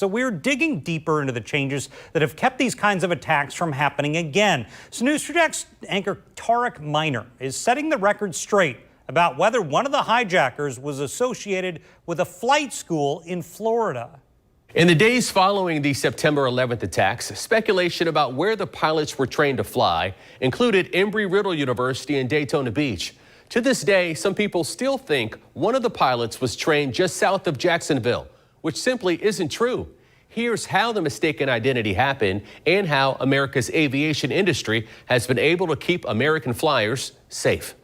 So we're digging deeper into the changes that have kept these kinds of attacks from happening again. So News4JAX anchor Tariq Miner is setting the record straight about whether one of the hijackers was associated with a flight school in Florida. In the days following the September 11th attacks, speculation about where the pilots were trained to fly included Embry-Riddle University in Daytona Beach. To this day, some people still think one of the pilots was trained just south of Jacksonville, which simply isn't true. Here's how the mistaken identity happened and how America's aviation industry has been able to keep American flyers safe.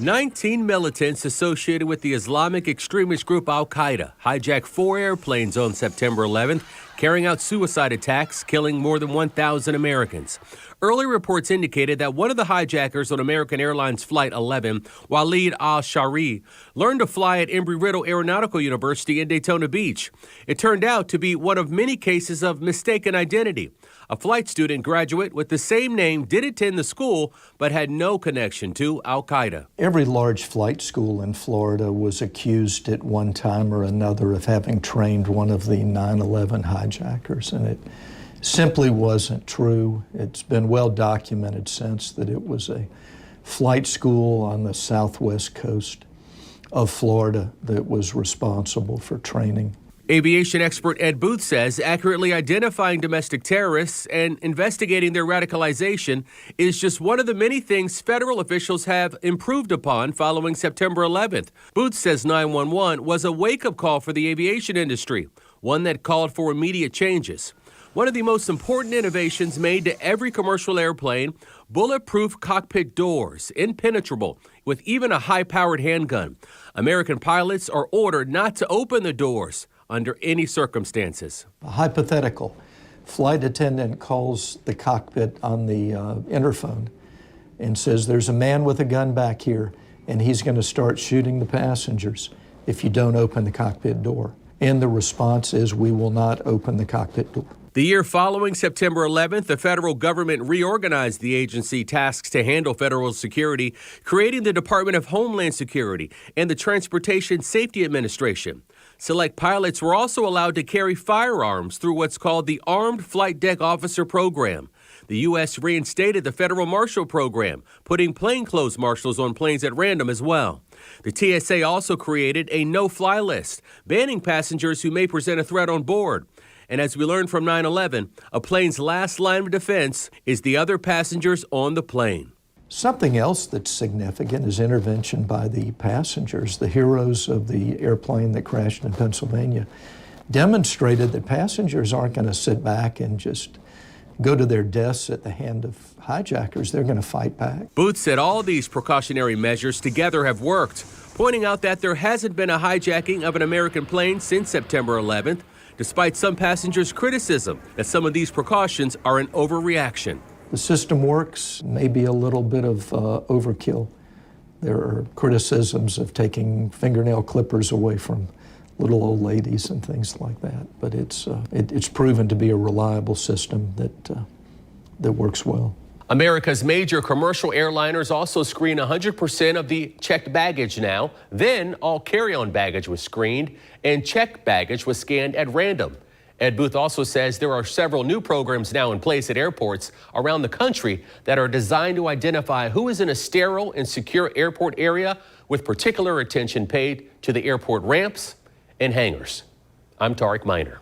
19 militants associated with the Islamic extremist group Al-Qaeda hijacked 4 airplanes on September 11th, carrying out suicide attacks, killing more than 1,000 Americans. Early reports indicated that one of the hijackers on American Airlines Flight 11, Waleed al-Shari, learned to fly at Embry-Riddle Aeronautical University in Daytona Beach. It turned out to be one of many cases of mistaken identity. A flight student graduate with the same name did attend the school, but had no connection to Al-Qaeda. Every large flight school in Florida was accused at one time or another of having trained one of the 9/11 hijackers, and it simply wasn't true. It's been well documented since that it was a flight school on the southwest coast of Florida that was responsible for training. Aviation expert Ed Booth says accurately identifying domestic terrorists and investigating their radicalization is just one of the many things federal officials have improved upon following September 11th. Booth says 911 was a wake-up call for the aviation industry, one that called for immediate changes. One of the most important innovations made to every commercial airplane, bulletproof cockpit doors, impenetrable, with even a high-powered handgun. American pilots are ordered not to open the doors under any circumstances. A hypothetical flight attendant calls the cockpit on the interphone and says, "There's a man with a gun back here, and he's going to start shooting the passengers if you don't open the cockpit door." And the response is, "We will not open the cockpit door." The year following September 11th, the federal government reorganized the agency tasked to handle federal security, creating the Department of Homeland Security and the Transportation Safety Administration. Select pilots were also allowed to carry firearms through what's called the Armed Flight Deck Officer Program. The U.S. reinstated the federal Marshal program, putting plainclothes marshals on planes at random as well. The TSA also created a no-fly list, banning passengers who may present a threat on board. And as we learned from 9/11, a plane's last line of defense is the other passengers on the plane. Something else that's significant is intervention by the passengers. The heroes of the airplane that crashed in Pennsylvania demonstrated that passengers aren't going to sit back and just go to their deaths at the hand of hijackers. They're going to fight back. Booth said all these precautionary measures together have worked, pointing out that there hasn't been a hijacking of an American plane since September 11th, despite some passengers' criticism that some of these precautions are an overreaction. The system works, maybe a little bit of overkill. There are criticisms of taking fingernail clippers away from little old ladies and things like that, but it's proven to be a reliable system that works well. America's major commercial airliners also screen 100% of the checked baggage now. Then all carry-on baggage was screened and checked baggage was scanned at random. Ed Booth also says there are several new programs now in place at airports around the country that are designed to identify who is in a sterile and secure airport area, with particular attention paid to the airport ramps and hangars. I'm Tariq Miner.